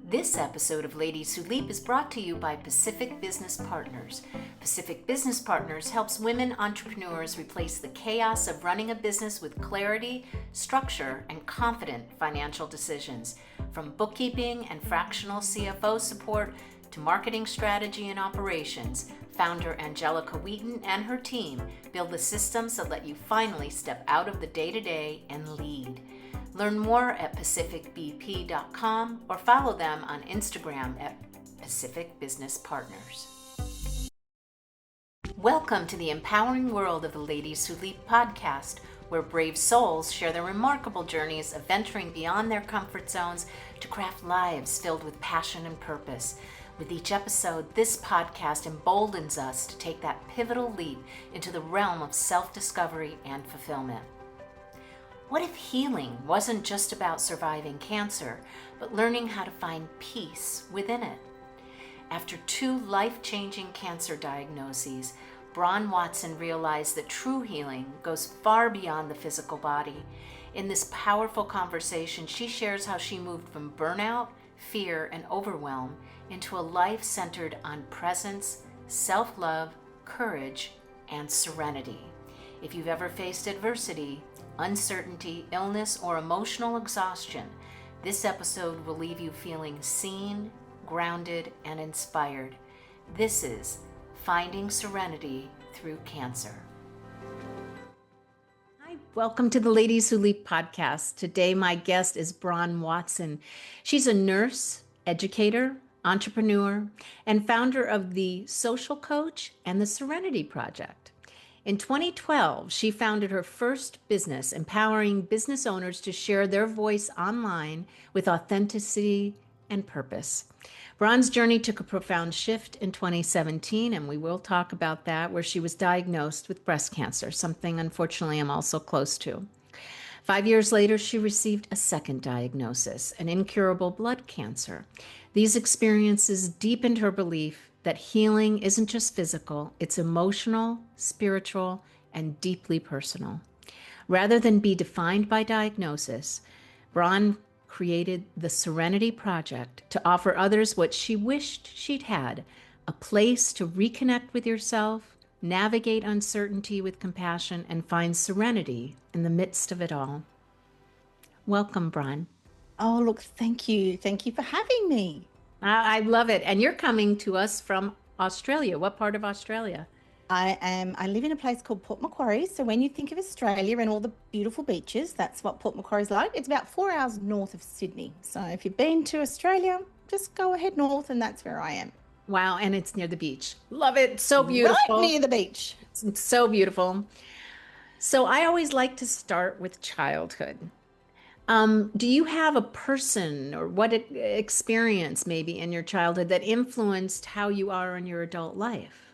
This episode of Ladies Who Leap is brought to you by Pacific Business Partners. Pacific Business Partners helps women entrepreneurs replace the chaos of running a business with clarity, structure, and confident financial decisions. From bookkeeping and fractional CFO support to marketing strategy and operations, founder Angelica Wheaton and her team build the systems that let you finally step out of the day-to-day and lead. Learn more at pacificbp.com or follow them on Instagram at Pacific Business Partners. Welcome to the empowering world of the Ladies Who Leap podcast, where brave souls share their remarkable journeys of venturing beyond their comfort zones to craft lives filled with passion and purpose. With each episode, this podcast emboldens us to take that pivotal leap into the realm of self-discovery and fulfillment. What if healing wasn't just about surviving cancer, but learning how to find peace within it? After 2 life-changing cancer diagnoses, Bron Watson realized that true healing goes far beyond the physical body. In this powerful conversation, she shares how she moved from burnout, fear, and overwhelm into a life centered on presence, self-love, courage, and serenity. If you've ever faced adversity, uncertainty, illness, or emotional exhaustion, this episode will leave you feeling seen, grounded, and inspired. This is Finding Serenity Through Cancer. Hi, welcome to the Ladies Who Leap podcast. Today, my guest is Bron Watson. She's a nurse, educator, entrepreneur, and founder of the Social Coach and the Serenity Project. In 2012, she founded her first business, empowering business owners to share their voice online with authenticity and purpose. Bron's journey took a profound shift in 2017, and we will talk about that, where she was diagnosed with breast cancer, something unfortunately I'm also close to. 5 years later, she received a second diagnosis, an incurable blood cancer. These experiences deepened her belief that healing isn't just physical, it's emotional, spiritual, and deeply personal. Rather than be defined by diagnosis, Bron created the Serenity Project to offer others what she wished she'd had, a place to reconnect with yourself, navigate uncertainty with compassion, and find serenity in the midst of it all. Welcome, Bron. Oh, look, thank you. Thank you for having me. I love it. And you're coming to us from Australia. What part of Australia? I live in a place called Port Macquarie. So when you think of Australia and all the beautiful beaches, that's what Port Macquarie's like. It's about 4 hours north of Sydney. So if you've been to Australia, just go ahead north and that's where I am. Wow. And it's near the beach. Love it. So beautiful. Right near the beach. It's so beautiful. So I always like to start with childhood. Do you have a person or what experience maybe in your childhood that influenced how you are in your adult life?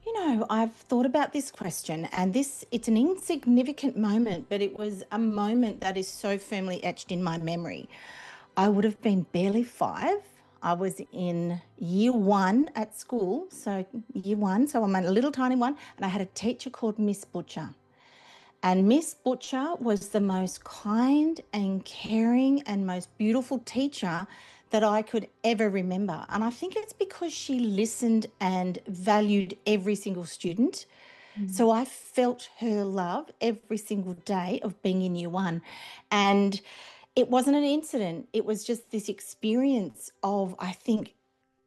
You know, I've thought about this question and it's an insignificant moment, but it was a moment that is so firmly etched in my memory. I would have been barely 5. I was in year 1 at school, so year 1, so I'm a little tiny one, and I had a teacher called Miss Butcher. And Miss Butcher was the most kind and caring and most beautiful teacher that I could ever remember. And I think it's because she listened and valued every single student. So I felt her love every single day of being in year 1. And it wasn't an incident. It was just this experience of, I think,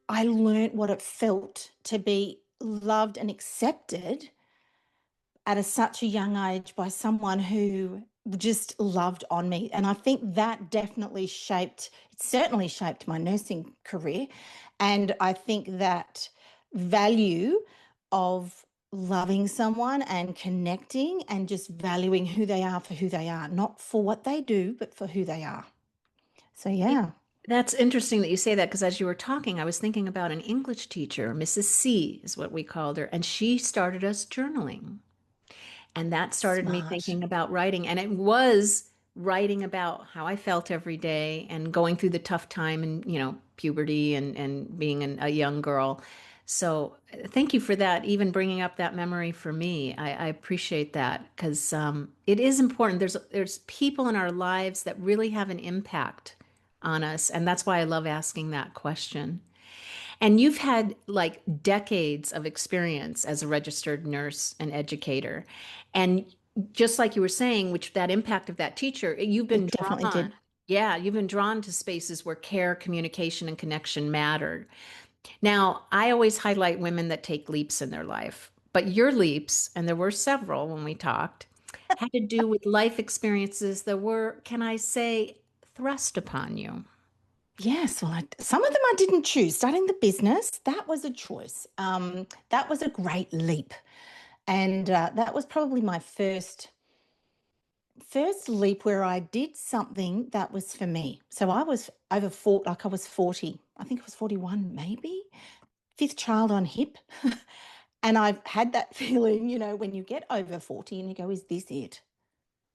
I learned what it felt to be loved and accepted at such a young age by someone who just loved on me. And I think that it certainly shaped my nursing career. And I think that value of loving someone and connecting and just valuing who they are for who they are, not for what they do, but for who they are. So, yeah. That's interesting that you say that, because as you were talking, I was thinking about an English teacher, Mrs. C is what we called her, and she started us journaling. And that started me Smart. thinking about writing. And it was writing about how I felt every day and going through the tough time and, puberty and being a young girl. So thank you for that, even bringing up that memory for me. I appreciate that, because it is important. There's people in our lives that really have an impact on us. And that's why I love asking that question. And you've had like decades of experience as a registered nurse and educator. And just like you were saying, which that impact of that teacher, you've been It definitely drawn. did. Yeah, you've been drawn to spaces where care, communication, and connection mattered. Now, I always highlight women that take leaps in their life, but your leaps, and there were several when we talked, had to do with life experiences that were, can I say, thrust upon you. Yes, well, some of them I didn't choose. Starting the business, that was a choice. That was a great leap. And that was probably my first leap where I did something that was for me. So I was over 40, like I was 40. I think it was 41, maybe. Fifth child on hip. And I've had that feeling, when you get over 40 and you go, is this it?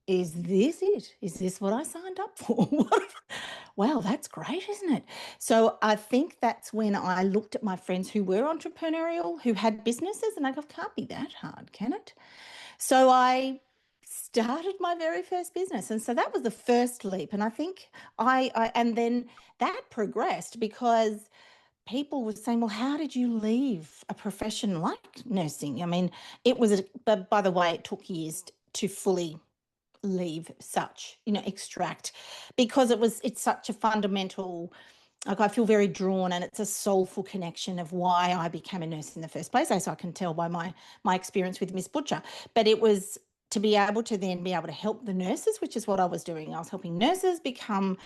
Is this it? Is this what I signed up for? Wow, that's great, isn't it? So I think that's when I looked at my friends who were entrepreneurial, who had businesses, and I go, can't be that hard, can it? So I started my very first business. And so that was the first leap. And I think and then that progressed because people were saying, well, how did you leave a profession like nursing? I mean, but by the way, it took years to fully leave such, extract, because it's such a fundamental, like I feel very drawn, and it's a soulful connection of why I became a nurse in the first place, as I can tell by my experience with Miss Butcher. But it was to be able to then be able to help the nurses, which is what I was doing. I was helping nurses become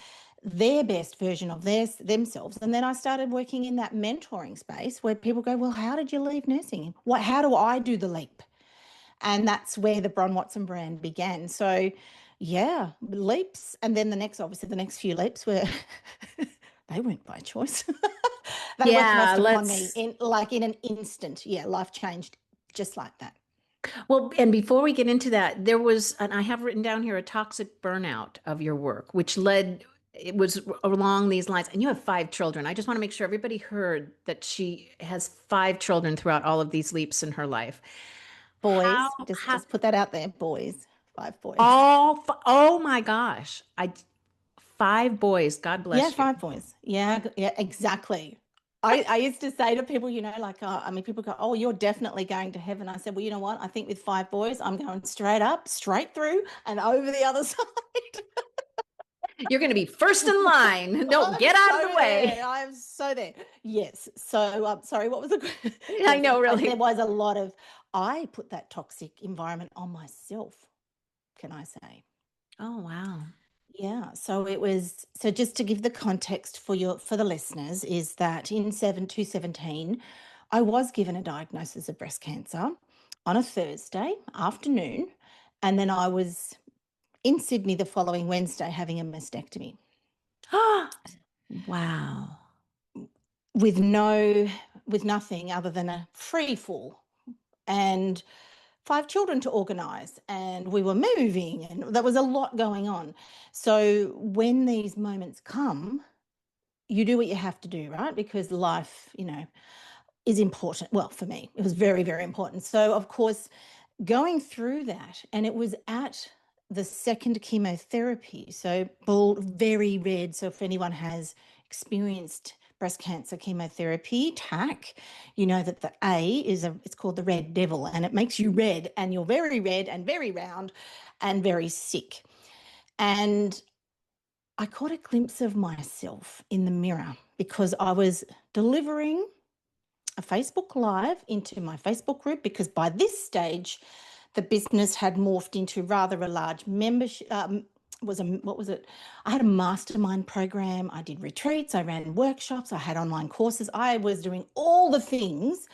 their best version of themselves. And then I started working in that mentoring space where people go, well, how did you leave nursing? How do I do the leap? And that's where the Bron Watson brand began. So, yeah, leaps. And then obviously, the next few leaps were, they weren't by choice. They were Yeah, thrust upon me let's. in an instant. Yeah, life changed just like that. Well, and before we get into that, there was, and I have written down here a toxic burnout of your work, which led, it was along these lines. And you have 5 children. I just want to make sure everybody heard that she has 5 children throughout all of these leaps in her life. Boys, How, just put that out there, boys, 5 boys. oh my gosh. 5 boys. God Yeah, bless you. 5 boys. Yeah, yeah, exactly. I used to say to people, like, I mean, people go, oh, you're definitely going to heaven. I said, well, you know what? I think with 5 boys, I'm going straight up, straight through, and over the other side. You're going to be first in line. No, I'm get out of so the there. way. I'm so there. Yes. So, sorry, what was the I yes, know, there really. was a lot of, I put that toxic environment on myself, can I say? Oh, wow. Yeah, so just to give the context for the listeners is that in 2017 I was given a diagnosis of breast cancer on a Thursday afternoon, and then I was in Sydney the following Wednesday having a mastectomy Wow. with no with nothing other than a free fall and 5 children to organize, and we were moving, and there was a lot going on. So when these moments come, you do what you have to do, right? Because life, is important. Well, for me, it was very, very important. So, of course, going through that, and it was at the second chemotherapy. So, bald, very red. So, if anyone has experienced breast cancer chemotherapy, TAC, you know that the it's called the red devil, and it makes you red, and you're very red and very round and very sick. And I caught a glimpse of myself in the mirror because I was delivering a Facebook Live into my Facebook group, because by this stage, the business had morphed into rather a large membership. What was it? I had a mastermind program. I did retreats. I ran workshops. I had online courses. I was doing all the things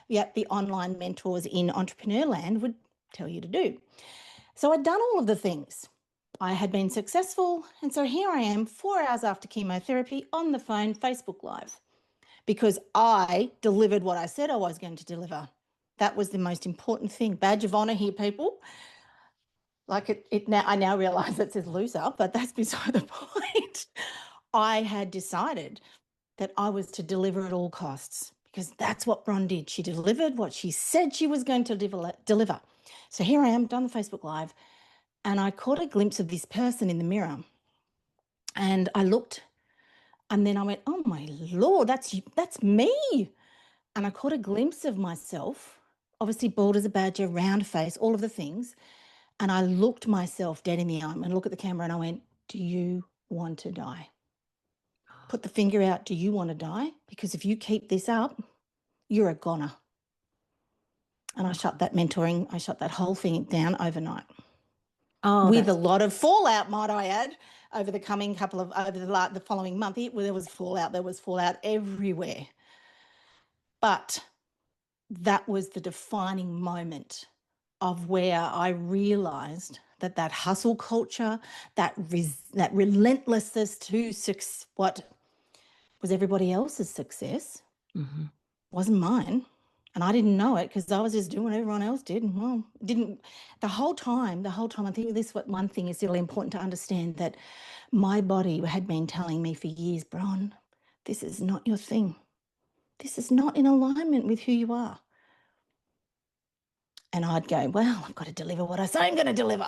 that the online mentors in entrepreneur land would tell you to do. So I'd done all of the things. I had been successful. And so here I am, 4 hours after chemotherapy, on the phone, Facebook Live, because I delivered what I said I was going to deliver. That was the most important thing. Badge of honor here, people. Like it now, I now realize it says loser, but that's beside the point. I had decided that I was to deliver at all costs, because that's what Bron did. She delivered what she said she was going to deliver. So here I am, done the Facebook Live, and I caught a glimpse of this person in the mirror. And I looked And then I went, oh my Lord, that's me. And I caught a glimpse of myself, obviously bald as a badger, round face, all of the things. And I looked myself dead in the eye and looked at the camera and I went, do you want to die? Put the finger out, do you want to die? Because if you keep this up, you're a goner. And I shut that mentoring, I shut that whole thing down overnight. Oh, With a that's lot of fallout, might I add, over the coming over the following month. There was fallout everywhere. But that was the defining moment of where I realized that hustle culture, that relentlessness to what was everybody else's success, wasn't mine. And I didn't know it because I was just doing what everyone else did. And well, didn't the whole time, I think one thing is really important to understand, that my body had been telling me for years, Bron, this is not your thing. This is not in alignment with who you are. And I'd go, well, I've got to deliver what I say I'm going to deliver.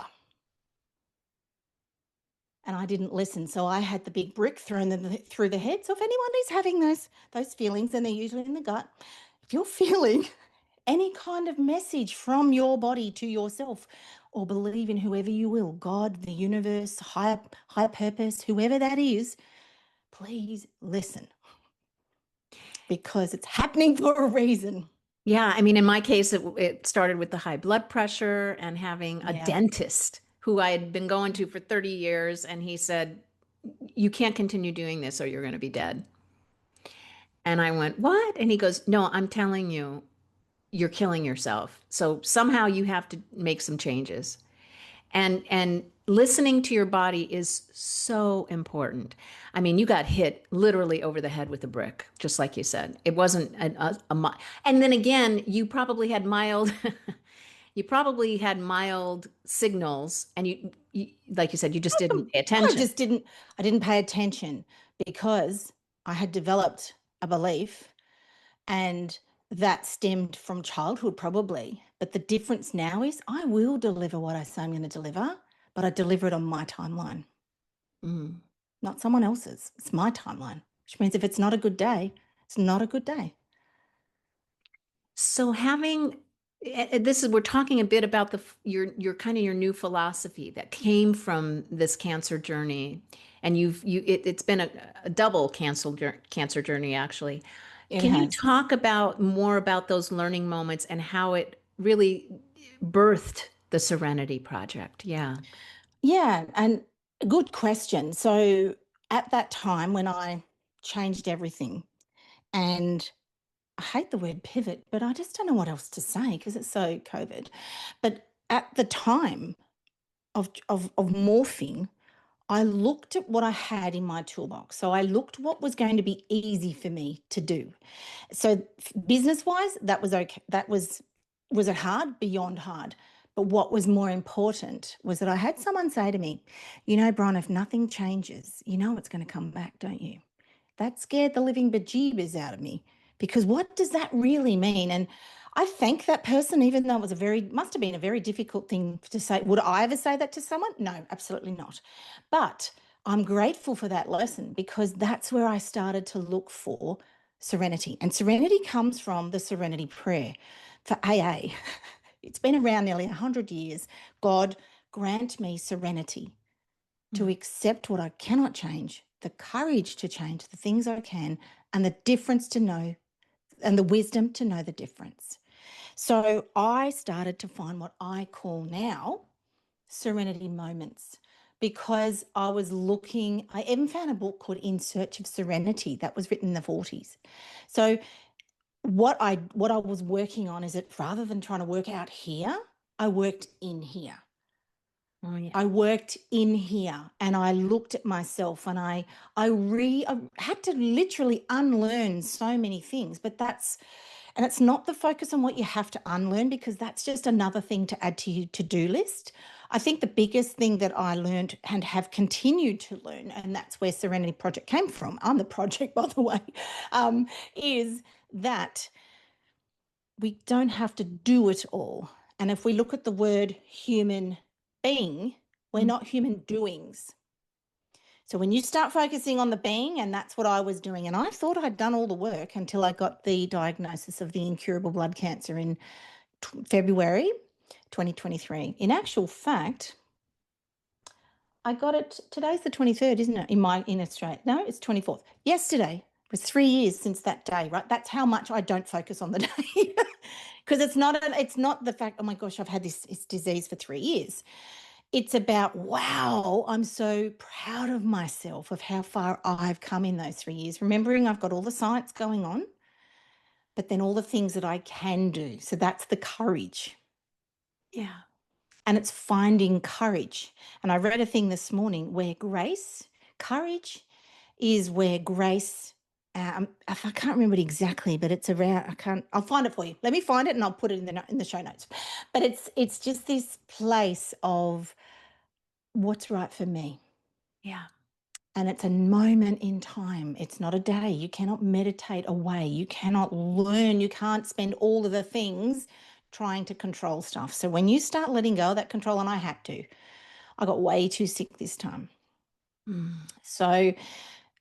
And I didn't listen. So I had the big brick thrown through the head. So if anyone is having those feelings, and they're usually in the gut, if you're feeling any kind of message from your body to yourself, or believe in whoever you will, God, the universe, higher purpose, whoever that is, please listen, because it's happening for a reason. yeah. I mean, in my case, it started with the high blood pressure and having a Yeah. dentist who I had been going to for 30 years. And he said, you can't continue doing this or you're going to be dead. And I went, what? And he goes, no, I'm telling you, you're killing yourself. So somehow you have to make some changes. And listening to your body is so important. I mean, you got hit literally over the head with a brick, just like you said. It wasn't and then again, you probably had mild you probably had mild signals, and you like you said, you just didn't pay I attention. just didn't, I didn't pay attention because I had developed a belief, and that stemmed from childhood probably. But the difference now is I will deliver what I say I'm going to deliver, but I deliver it on my timeline, Mm. not someone else's. It's my timeline, which means if it's not a good day, it's not a good day. So having this is we're talking a bit about your kind of your new philosophy that came from this cancer journey, and it's been a double cancer journey actually. It Can you has. talk about more about those learning moments and how it really birthed the Serenity Project? Yeah. Yeah, and a good question. So at that time when I changed everything, and I hate the word pivot, but I just don't know what else to say because it's so COVID. But at the time of morphing, I looked at what I had in my toolbox. So I looked what was going to be easy for me to do. So business wise, that was okay. Was it hard? Beyond hard. But what was more important was that I had someone say to me, you know, Bron, if nothing changes, you know it's going to come back, don't you? That scared the living bejeebers out of me, because what does that really mean? And I thank that person, even though it was must have been a very difficult thing to say. Would I ever say that to someone? No, absolutely not. But I'm grateful for that lesson, because that's where I started to look for serenity. And serenity comes from the Serenity Prayer for AA. It's been around nearly 100 years. God, grant me serenity to accept what I cannot change, the courage to change the things I can, and the difference to know, and the wisdom to know the difference. So I started to find what I call now serenity moments, because I was looking, I even found a book called In Search of Serenity that was written in the 40s. So what I was working on is that rather than trying to work out here, I worked in here. Oh yeah. I worked in here and I looked at myself, and I had to literally unlearn so many things. But and it's not the focus on what you have to unlearn, because that's just another thing to add to your to-do list. I think the biggest thing that I learned and have continued to learn, and that's where Serenity Project came from. I'm the project, by the way, is that we don't have to do it all. And if we look at the word human being, we're not human doings. So when you start focusing on the being, and that's what I was doing, and I thought I'd done all the work until I got the diagnosis of the incurable blood cancer in February 2023. In actual fact, I got it, today's the 23rd, isn't it? In Australia. No, it's 24th. Yesterday was 3 years since that day, right? That's how much I don't focus on the day. Because it's not the fact, oh my gosh, I've had this disease for 3 years. It's about, wow, I'm so proud of myself of how far I've come in those 3 years. Remembering I've got all the science going on, but then all the things that I can do. So that's the courage. Yeah. And it's finding courage. And I read a thing this morning where courage is where grace, I can't remember it exactly, but it's around, I'll find it for you. Let me find it and I'll put it in the show notes. But it's just this place of what's right for me. Yeah. And it's a moment in time. It's not a day. You cannot meditate away. You cannot learn. You can't spend all of the things trying to control stuff. So when you start letting go of that control, and I had to, I got way too sick this time. So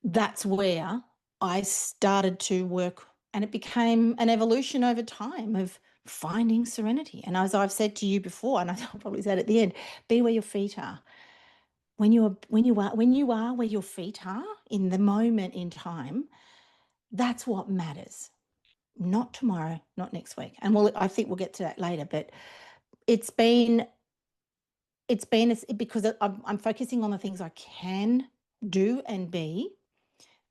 that's where I started to work, and it became an evolution over time of finding serenity. And as I've said to you before, and I'll probably say it at the end, be where your feet are. When you are where your feet are in the moment in time, that's what matters. Not tomorrow, not next week. And I think we'll get to that later, but it's been because I'm focusing on the things I can do and be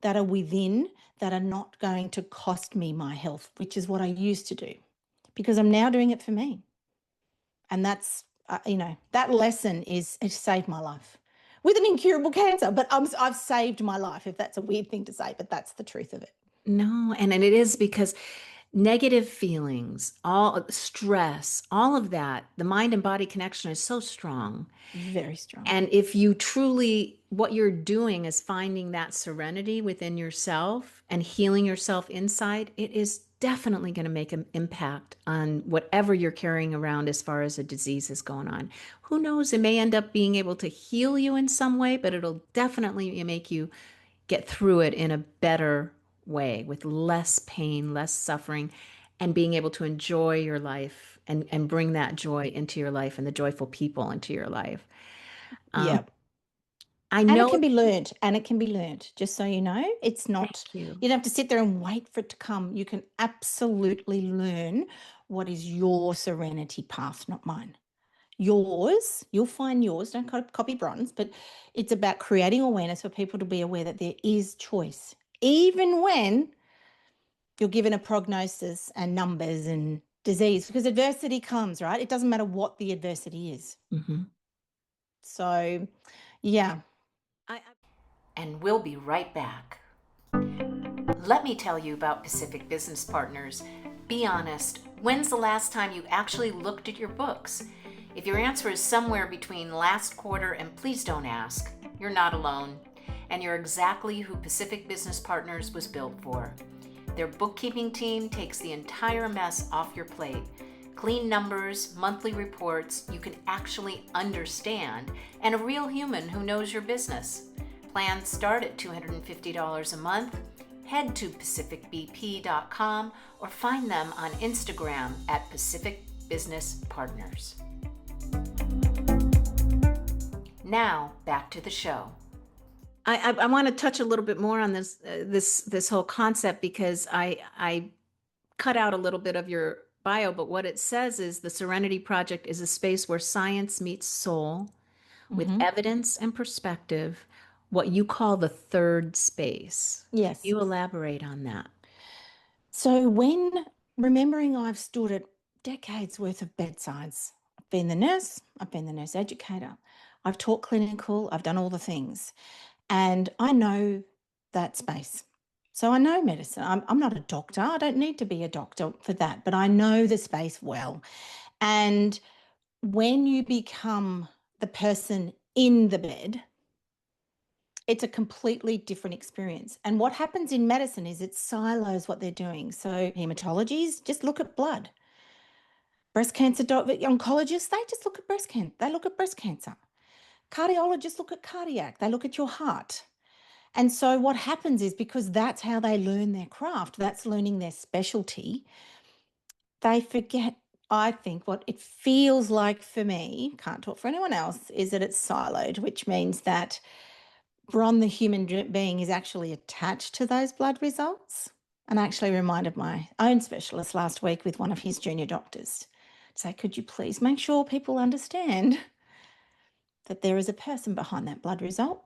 that are within, that are not going to cost me my health, which is what I used to do, because I'm now doing it for me. And that's, that lesson it saved my life with an incurable cancer, but I've saved my life, if that's a weird thing to say, but that's the truth of it. No, and it is because negative feelings, all stress, all of that, the mind and body connection is so strong. Very strong. And if you truly, what you're doing is finding that serenity within yourself and healing yourself inside, it is definitely going to make an impact on whatever you're carrying around as far as a disease is going on. Who knows? It may end up being able to heal you in some way, but it'll definitely make you get through it in a better way with less pain, less suffering, and being able to enjoy your life and bring that joy into your life and the joyful people into your life. Yeah. I And it know. can be learned, just so you know. It's not, Thank you. you don't have to sit there and wait for it to come. You can absolutely learn what is your serenity path, not mine. Yours, you'll find yours. Don't copy Bron's, but it's about creating awareness for people to be aware that there is choice, even when you're given a prognosis and numbers and disease, because adversity comes, right? It doesn't matter what the adversity is. Mm-hmm. So, yeah. And we'll be right back. Let me tell you about Pacific Business Partners. Be honest, when's the last time you actually looked at your books? If your answer is somewhere between last quarter and please don't ask, you're not alone. And you're exactly who Pacific Business Partners was built for. Their bookkeeping team takes the entire mess off your plate. Clean numbers, monthly reports you can actually understand, and a real human who knows your business. Plans start at $250 a month. Head to pacificbp.com or find them on Instagram at Pacific Business Partners. Now, back to the show. I want to touch a little bit more on this whole concept because I cut out a little bit of your bio, but what it says is the Serenity Project is a space where science meets soul with evidence and perspective, what you call the third space. Yes. Can you elaborate on that? So remembering I've stood at decades worth of bedsides, I've been the nurse, I've been the nurse educator, I've taught clinical, I've done all the things, and I know that space. So I know medicine. I'm not a doctor. I don't need to be a doctor for that, but I know the space well. And when you become the person in the bed, it's a completely different experience. And what happens in medicine is it silos what they're doing. So hematologies just look at blood. Breast cancer oncologists, they just look at breast cancer. They look at breast cancer. Cardiologists look at cardiac. They look at your heart. And so what happens is, because that's how they learn their craft, that's learning their specialty, they forget, I think, what it feels like for me, can't talk for anyone else, is that it's siloed, which means that Bron, the human being, is actually attached to those blood results. And I actually reminded my own specialist last week with one of his junior doctors to say, could you please make sure people understand that there is a person behind that blood result?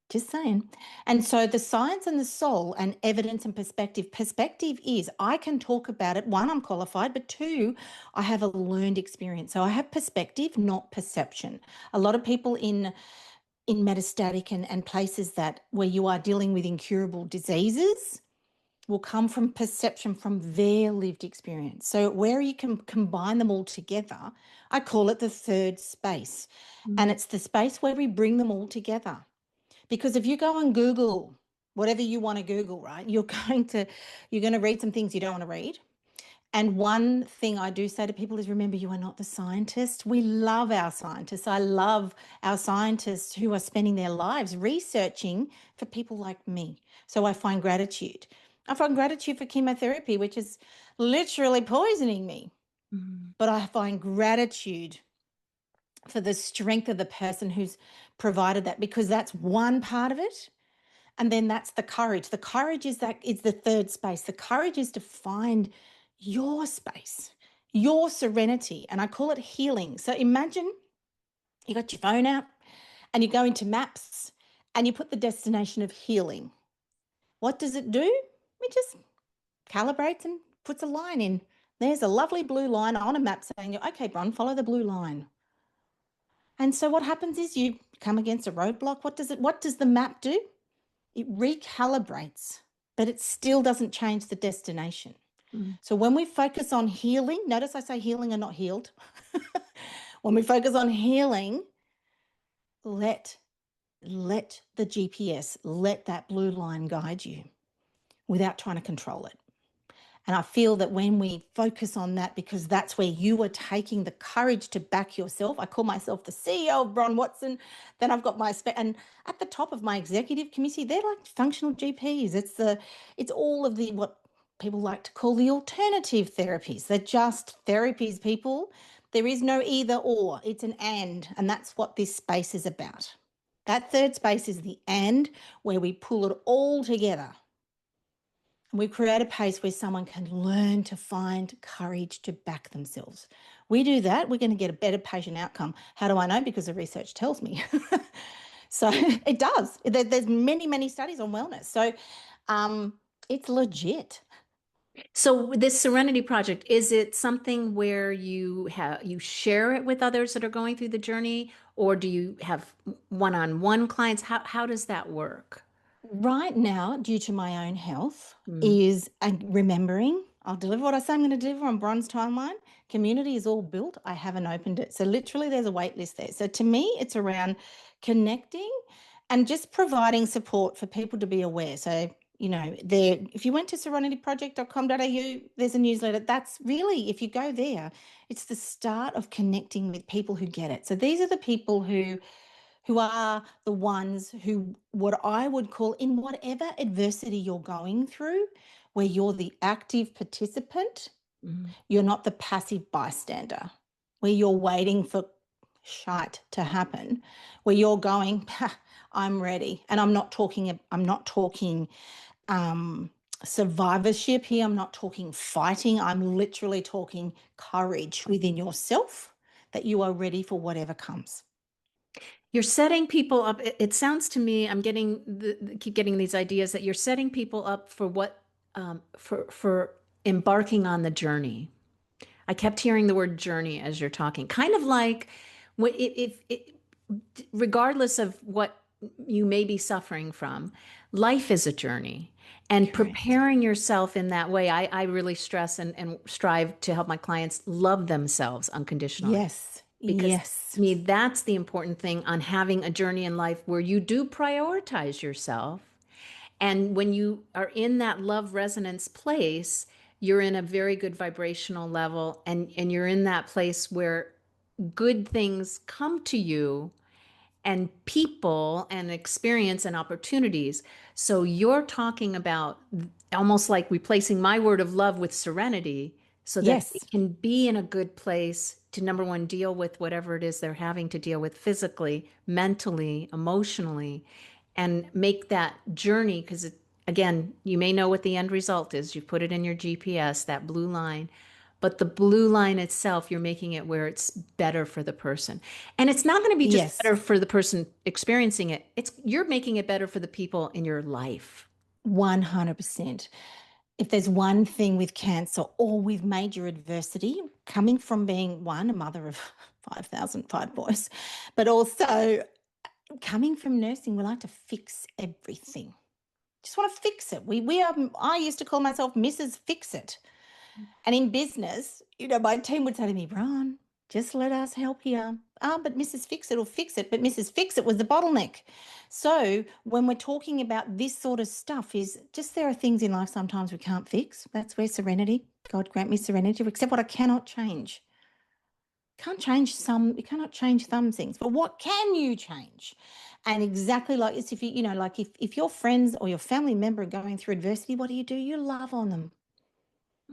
Just saying. And so the science and the soul and evidence and perspective. Perspective is I can talk about it. One, I'm qualified, but two, I have a learned experience. So I have perspective, not perception. A lot of people in metastatic and places that where you are dealing with incurable diseases will come from perception from their lived experience. So where you can combine them all together, I call it the third space. And it's the space where we bring them all together. Because if you go and Google whatever you want to Google, right, you're going to read some things you don't want to read. And one thing I do say to people is, remember, you are not the scientist. We love our scientists. I love our scientists who are spending their lives researching for people like me. So I find gratitude. I find gratitude for chemotherapy, which is literally poisoning me. But I find gratitude for the strength of the person who's provided that, because that's one part of it. And then that's the courage. The courage is the third space. The courage is to find your space, your serenity. And I call it healing. So imagine you got your phone out and you go into maps and you put the destination of healing. What does it do? It just calibrates and puts a line in. There's a lovely blue line on a map saying, okay, Bron, follow the blue line. And so what happens is you come against a roadblock. What does the map do? It recalibrates, but it still doesn't change the destination. So when we focus on healing, notice I say healing and not healed. When we focus on healing, let the GPS, let that blue line guide you without trying to control it. And I feel that when we focus on that, because that's where you are taking the courage to back yourself. I call myself the CEO of Bron Watson. Then I've got and at the top of my executive committee, they're like functional GPs. It's all of the what people like to call the alternative therapies. They're just therapies, people. There is no either or. It's an and that's what this space is about. That third space is the and, where we pull it all together. And we create a pace where someone can learn to find courage to back themselves. We do that, we're going to get a better patient outcome. How do I know? Because the research tells me. So it does. There's many, many studies on wellness. So it's legit. So this Serenity Project, is it something where you share it with others that are going through the journey, or do you have one-on-one clients? How does that work? Right now, due to my own health, Mm. is remembering I'll deliver what I say I'm going to deliver on Bron's timeline. Community is all built. I haven't opened it. So literally there's a wait list there. So to me, it's around connecting and just providing support for people to be aware. So, if you went to serenityproject.com.au, there's a newsletter. That's really, if you go there, it's the start of connecting with people who get it. So these are the people who are the ones who, what I would call, in whatever adversity you're going through, where you're the active participant, you're not the passive bystander, where you're waiting for shite to happen, where you're going, I'm ready. And I'm not talking survivorship here. I'm not talking fighting. I'm literally talking courage within yourself, that you are ready for whatever comes. You're setting people up. It sounds to me, I'm keep getting these ideas that you're setting people up for for embarking on the journey. I kept hearing the word journey as you're talking, kind of like if regardless of what you may be suffering from, life is a journey. And Correct. preparing yourself in that way, I really stress and strive to help my clients love themselves unconditionally. Yes. Because Yes. to me, that's the important thing on having a journey in life where you do prioritize yourself. And when you are in that love resonance place, you're in a very good vibrational level, and you're in that place where good things come to you and people and experience and opportunities. So you're talking about almost like replacing my word of love with serenity so that they Yes. can be in a good place to, number one, deal with whatever it is they're having to deal with physically, mentally, emotionally, and make that journey. Because again, you may know what the end result is. You put it in your GPS, that blue line. But the blue line itself, you're making it where it's better for the person. And it's not going to be just Yes. better for the person experiencing it. It's you're making it better for the people in your life. 100%. If there's one thing with cancer or with major adversity, coming from being one, a mother of 5,005 boys, but also coming from nursing, we like to fix everything. Just want to fix it. We are, I used to call myself Mrs. Fix It. And in business, my team would say to me, Bron, just let us help you. But Mrs. Fix It will fix it. But Mrs. Fix It was the bottleneck. So when we're talking about this sort of stuff, is just there are things in life sometimes we can't fix. That's where serenity, God grant me serenity, to accept what I cannot change. You cannot change some things, but what can you change? And exactly like this, if if your friends or your family member are going through adversity, what do? You love on them.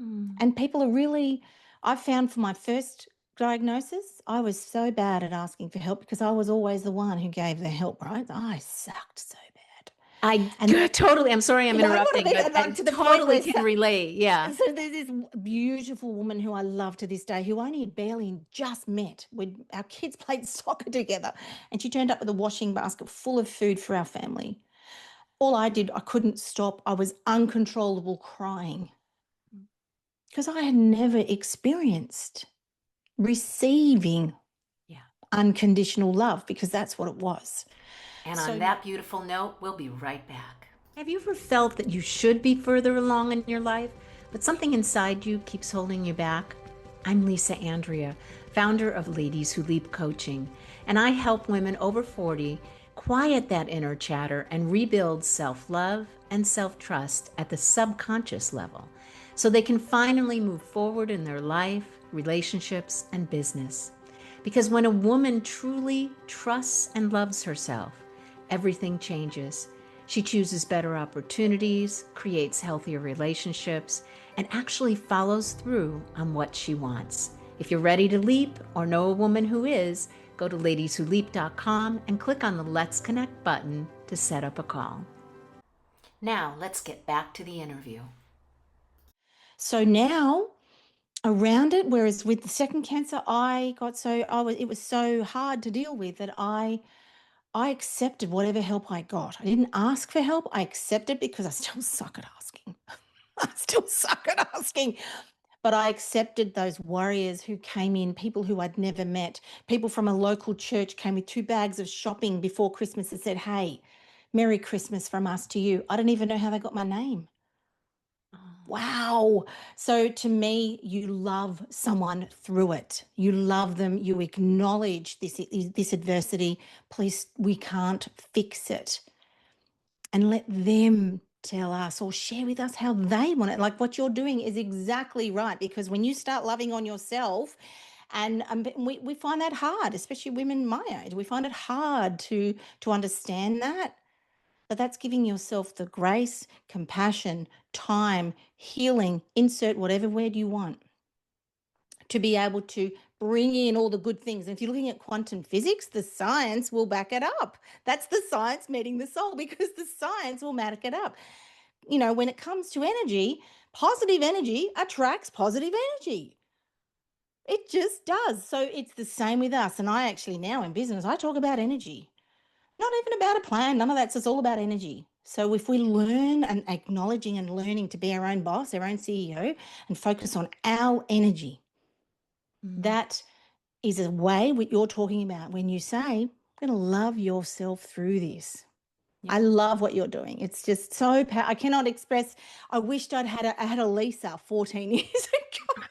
Mm. And people are really, I found for my first diagnosis, I was so bad at asking for help because I was always the one who gave the help, right? I sucked so bad. I And then, totally, I'm sorry I'm you know what I interrupting, mean? but And I like to the point totally where, can relate. Yeah. so there's this beautiful woman who I love to this day who I only barely just met. Our kids played soccer together and she turned up with a washing basket full of food for our family. All I did, I couldn't stop. I was uncontrollable crying because I had never experienced receiving Yeah. unconditional love because that's what it was. And on So, that beautiful note, we'll be right back. Have you ever felt that you should be further along in your life, but something inside you keeps holding you back? I'm Lisa Andria, founder of Ladies Who Leap Coaching, and I help women over 40 quiet that inner chatter and rebuild self love and self trust at the subconscious level so they can finally move forward in their life, relationships, and business. Because when a woman truly trusts and loves herself, everything changes. She chooses better opportunities, creates healthier relationships, and actually follows through on what she wants. If you're ready to leap or know a woman who is, go to ladieswholeap.com and click on the Let's Connect button to set up a call. Now, let's get back to the interview. so now around it, whereas with the second cancer, it was so hard to deal with that I accepted whatever help I got. I didn't ask for help. I accepted because I still suck at asking. I still suck at asking. But I accepted those warriors who came in, people who I'd never met. People from a local church came with 2 bags of shopping before Christmas and said, hey, Merry Christmas from us to you. I don't even know how they got my name. Wow. So to me, you love someone through it. You love them. You acknowledge this adversity. Please, we can't fix it. And let them tell us or share with us how they want it. Like what you're doing is exactly right. Because when you start loving on yourself, and we find that hard, especially women my age, we find it hard to understand that. But that's giving yourself the grace, compassion, time, healing, insert whatever word you want, to be able to bring in all the good things. And if you're looking at quantum physics, the science will back it up. That's the science meeting the soul because the science will back it up. When it comes to energy, positive energy attracts positive energy. It just does. So it's the same with us. And I actually now in business, I talk about energy. Not even about a plan, none of that. It's all about energy. So if we learn and acknowledging and learning to be our own boss, our own CEO, and focus on our energy, that is a way what you're talking about when you say, I'm going to love yourself through this. Yeah. I love what you're doing. It's just so I cannot express. I wished I had a Lisa 14 years ago.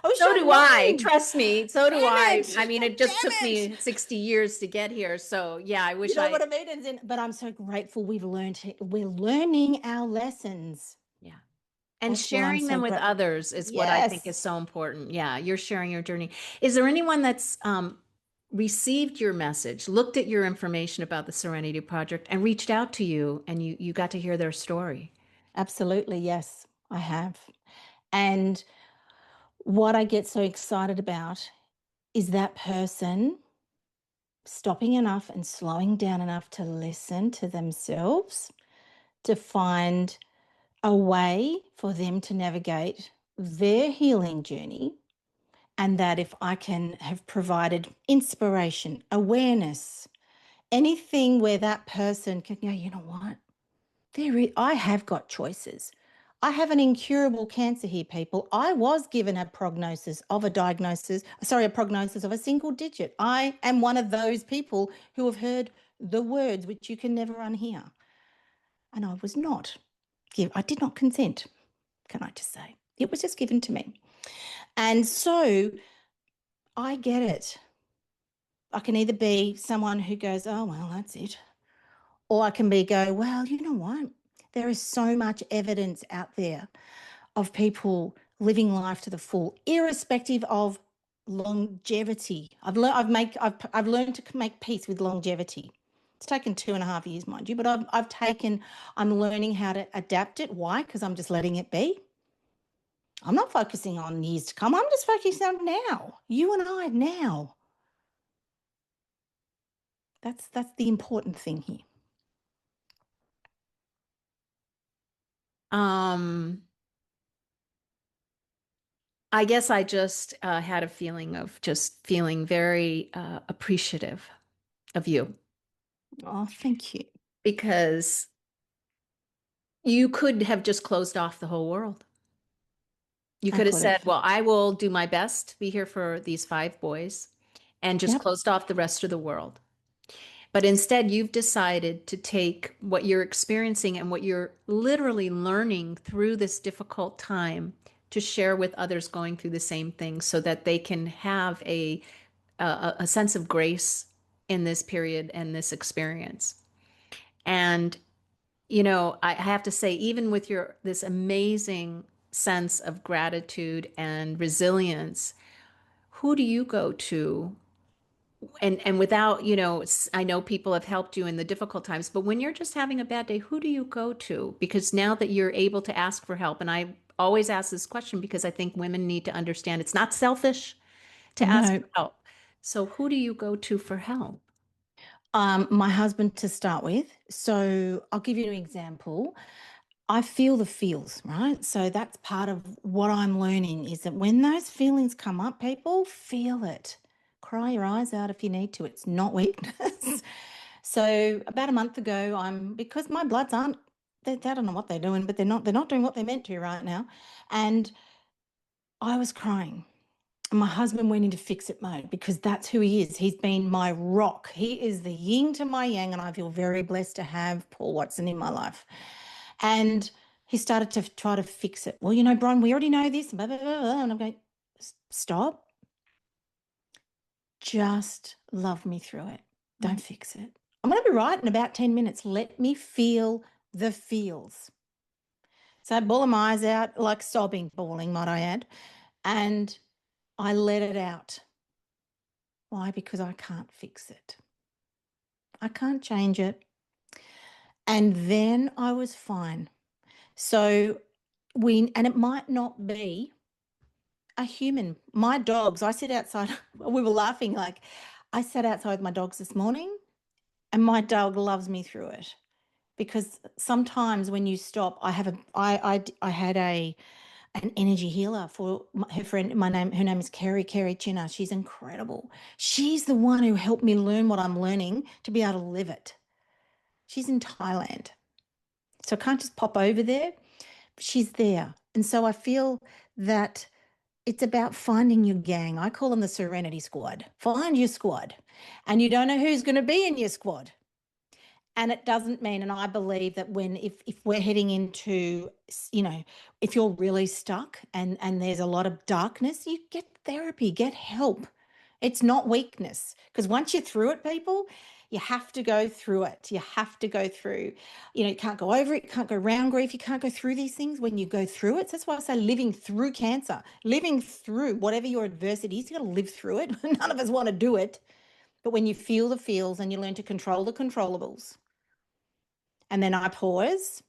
I wish So I'd do I. known. Trust me. So do Damn I. it. I mean, it just took Damn it. me 60 years to get here. So, yeah, I You wish know I. what I mean? But I'm so grateful we're learning our lessons. Yeah. And That's what I'm sharing so them with grateful. others is what I think is Yes. so important. Yeah, you're sharing your journey. Is there anyone that's received your message, looked at your information about the Serenity Project, and reached out to you, and you got to hear their story. Absolutely, yes, I have. And what I get so excited about is that person stopping enough and slowing down enough to listen to themselves, to find a way for them to navigate their healing journey. And that if I can have provided inspiration, awareness, anything where that person can go, you know what? I have got choices. I have an incurable cancer here, people. I was given a prognosis of a diagnosis, sorry, a prognosis of a single digit. I am one of those people who have heard the words which you can never unhear. And I was not I did not consent, can I just say. It was just given to me. And so I get it. I can either be someone who goes, oh, well, that's it. Or I can well, you know what? There is so much evidence out there of people living life to the full, irrespective of longevity. I've learned to make peace with longevity. It's taken 2.5 years, mind you, but I'm learning how to adapt it. Why? Because I'm just letting it be. I'm not focusing on years to come. I'm just focusing on now. You and I now. That's the important thing here. I guess I just had a feeling of just feeling very appreciative of you Oh, thank you. because you could have just closed off the whole world. You I could have could said, have. well, I will do my best to be here for these 5 boys and just Yep. closed off the rest of the world. But instead, you've decided to take what you're experiencing and what you're literally learning through this difficult time to share with others going through the same thing so that they can have a sense of grace in this period and this experience. And, I have to say, even with this amazing sense of gratitude and resilience, who do you go to and without, I know people have helped you in the difficult times, but when you're just having a bad day, who do you go to? Because now that you're able to ask for help, and I always ask this question because I think women need to understand it's not selfish to ask No, for help. So who do you go to for help? my husband to start with. So I'll give you an example. I feel the feels, right? So that's part of what I'm learning is that when those feelings come up, people feel it. Cry your eyes out if you need to. It's not weakness. So about a month ago, because my bloods aren't, they don't know what they're doing, but they're not doing what they're meant to right now. And I was crying. My husband went into fix it mode because that's who he is. He's been my rock. He is the yin to my yang, and I feel very blessed to have Paul Watson in my life. And he started to try to fix it. Well, Bron, we already know this, blah, blah, blah, blah. And I'm going, stop. Just love me through it. Don't fix it. I'm going to be right in about 10 minutes. Let me feel the feels. So I bawl my eyes out, like sobbing, bawling, might I add. And I let it out. Why? Because I can't fix it. I can't change it. And then I was fine. So and it might not be a human. My dogs, I sit outside, we were laughing, like I sat outside with my dogs this morning and my dog loves me through it. Because sometimes when you stop, I had an energy healer for her friend. Her name is Kerry Chinner. She's incredible. She's the one who helped me learn what I'm learning to be able to live it. She's in Thailand, so I can't just pop over there. She's there, and so I feel that it's about finding your gang. I call them the Serenity Squad. Find your squad, and you don't know who's going to be in your squad. And it doesn't mean, and I believe that if we're heading into, if you're really stuck and there's a lot of darkness, you get therapy, get help. It's not weakness, because once you're through it, people, you have to go through it. You have to go through, you can't go over it, you can't go round grief, you can't go through these things when you go through it. So that's why I say living through cancer, living through whatever your adversity is, you got to live through it. None of us want to do it. But when you feel the feels and you learn to control the controllables, and then I pause,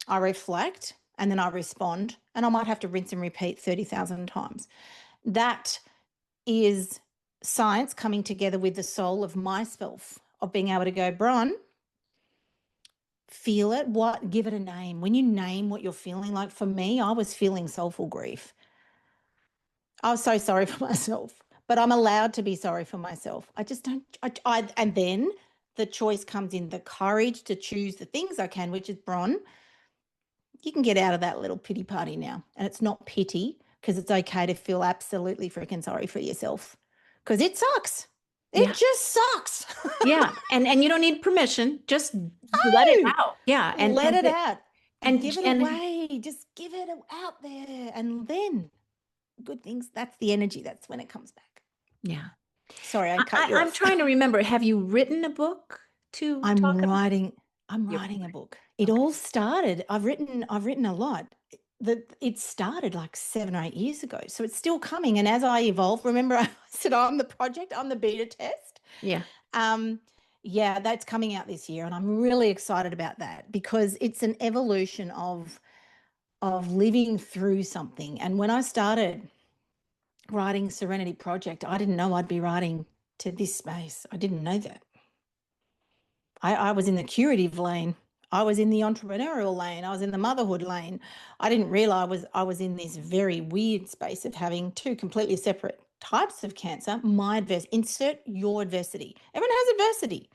I reflect, and then I respond, and I might have to rinse and repeat 30,000 times. That is science coming together with the soul of myself, of being able to go, Bron, feel it, give it a name. When you name what you're feeling, like for me, I was feeling soulful grief. I was so sorry for myself, but I'm allowed to be sorry for myself. I just don't, and then the choice comes in the courage to choose the things I can, which is, Bron, you can get out of that little pity party now. And it's not pity, because it's okay to feel absolutely freaking sorry for yourself, because it sucks. It Yeah. just sucks. Yeah. And you don't need permission. Just let it Oh, out. Yeah. let it out and give it And away. Just give it out there. And then good things, that's the energy. That's when it comes back. yeah. Sorry, I cut you I'm off. trying to remember. Have you written a book to I'm talk about? writing, I'm You're writing a book. It okay. all started, I've written a lot. It started like 7 or 8 years ago. So it's still coming. And as I evolve, remember I said I'm the project, I'm the beta test. Yeah. Um, yeah, that's coming out this year. And I'm really excited about that, because it's an evolution of living through something. And when I started writing Serenity Project, I didn't know I'd be writing to this space. I didn't know that. I was in the curative lane. I was in the entrepreneurial lane. I was in the motherhood lane. I didn't realize I was in this very weird space of having two completely separate types of cancer. Insert your adversity. Everyone has adversity,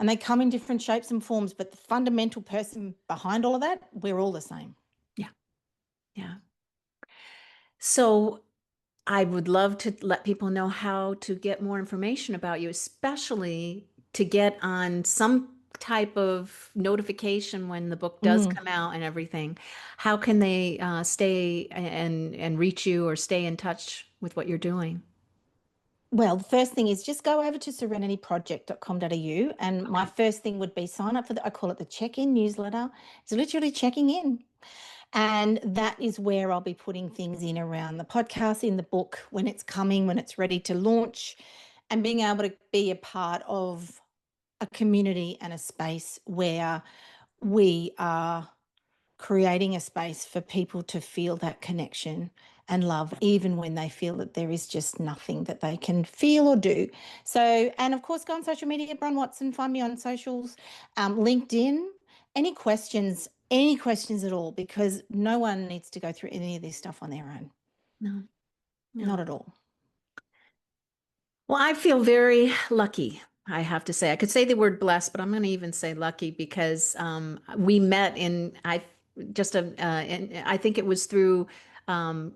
and they come in different shapes and forms, but the fundamental person behind all of that, we're all the same. Yeah. Yeah. So I would love to let people know how to get more information about you, especially to get on some type of notification when the book does Mm. come out and everything. How can they stay and reach you or stay in touch with what you're doing? Well, the first thing is just go over to serenityproject.com.au, and my Okay. first thing would be sign up for I call it the check-in newsletter. It's literally checking in. And that is where I'll be putting things in around the podcast, in the book, when it's coming, when it's ready to launch, and being able to be a part of a community and a space where we are creating a space for people to feel that connection and love, even when they feel that there is just nothing that they can feel or do. So, and of course, go on social media, Bron Watson, find me on socials, LinkedIn. Any questions at all, because no one needs to go through any of this stuff on their own. No, Not no. at all. Well, I feel very lucky, I have to say. I could say the word blessed, but I'm going to even say lucky because we met in I think it was through um,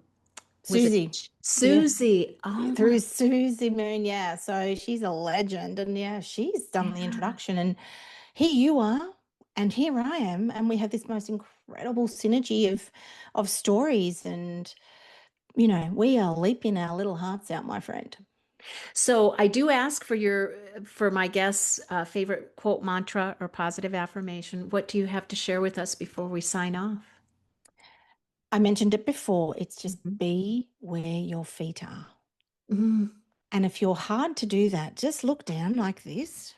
was it Susie. Yeah. Susie? Oh my, Through Susie Moon. Yeah. So she's a legend. And yeah, she's done the yeah. introduction. And here you are, and here I am, and we have this most incredible synergy of stories, and we are leaping our little hearts out, my friend. So I do ask for my guests' favorite quote, mantra, or positive affirmation. What do you have to share with us before we sign off? I mentioned it before. It's just Mhm. be where your feet are. Mm, And if you're hard to do that, just look down like this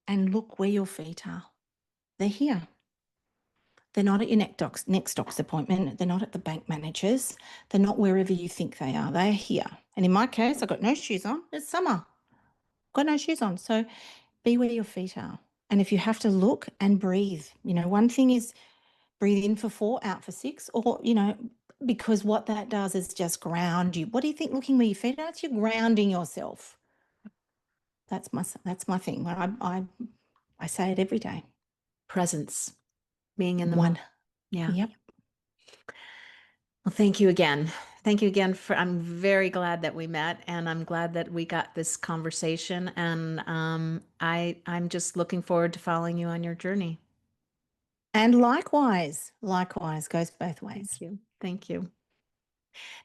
and look where your feet are. They're here. They're not at your next doc's appointment. They're not at the bank manager's. They're not wherever you think they are. They're here. And in my case, I've got no shoes on. It's summer. Got no shoes on. So be where your feet are. And if you have to look and breathe, one thing is breathe in for 4, out for 6, or, because what that does is just ground you. What do you think looking where your feet are? It's you're grounding yourself. That's my thing. I say it every day. presence, being in the moment. One. Yeah. Yep. Well, thank you again. Thank you again I'm very glad that we met and I'm glad that we got this conversation. And I'm just looking forward to following you on your journey. And likewise goes both Thank ways. you. Thank you.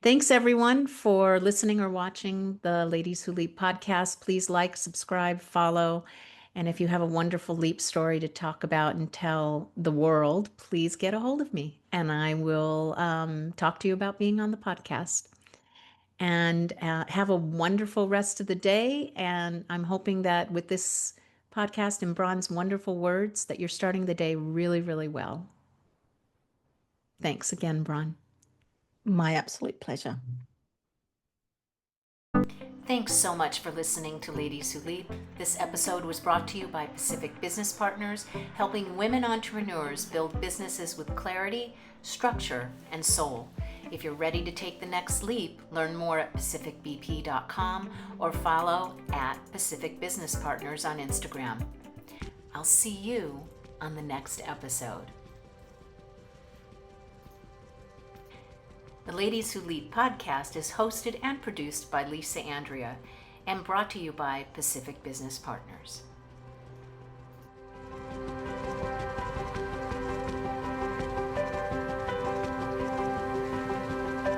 Thanks everyone for listening or watching the Ladies Who Leap podcast. Please like, subscribe, follow. And if you have a wonderful leap story to talk about and tell the world, please get a hold of me and I will talk to you about being on the podcast. and have a wonderful rest of the day. And I'm hoping that with this podcast and Bron's wonderful words that you're starting the day really, really well. Thanks again, Bron. My absolute pleasure. Thanks so much for listening to Ladies Who Leap. This episode was brought to you by Pacific Business Partners, helping women entrepreneurs build businesses with clarity, structure, and soul. If you're ready to take the next leap, learn more at pacificbp.com or follow at Pacific Business Partners on Instagram. I'll see you on the next episode. The Ladies Who Leap podcast is hosted and produced by Lisa Andria and brought to you by Pacific Business Partners.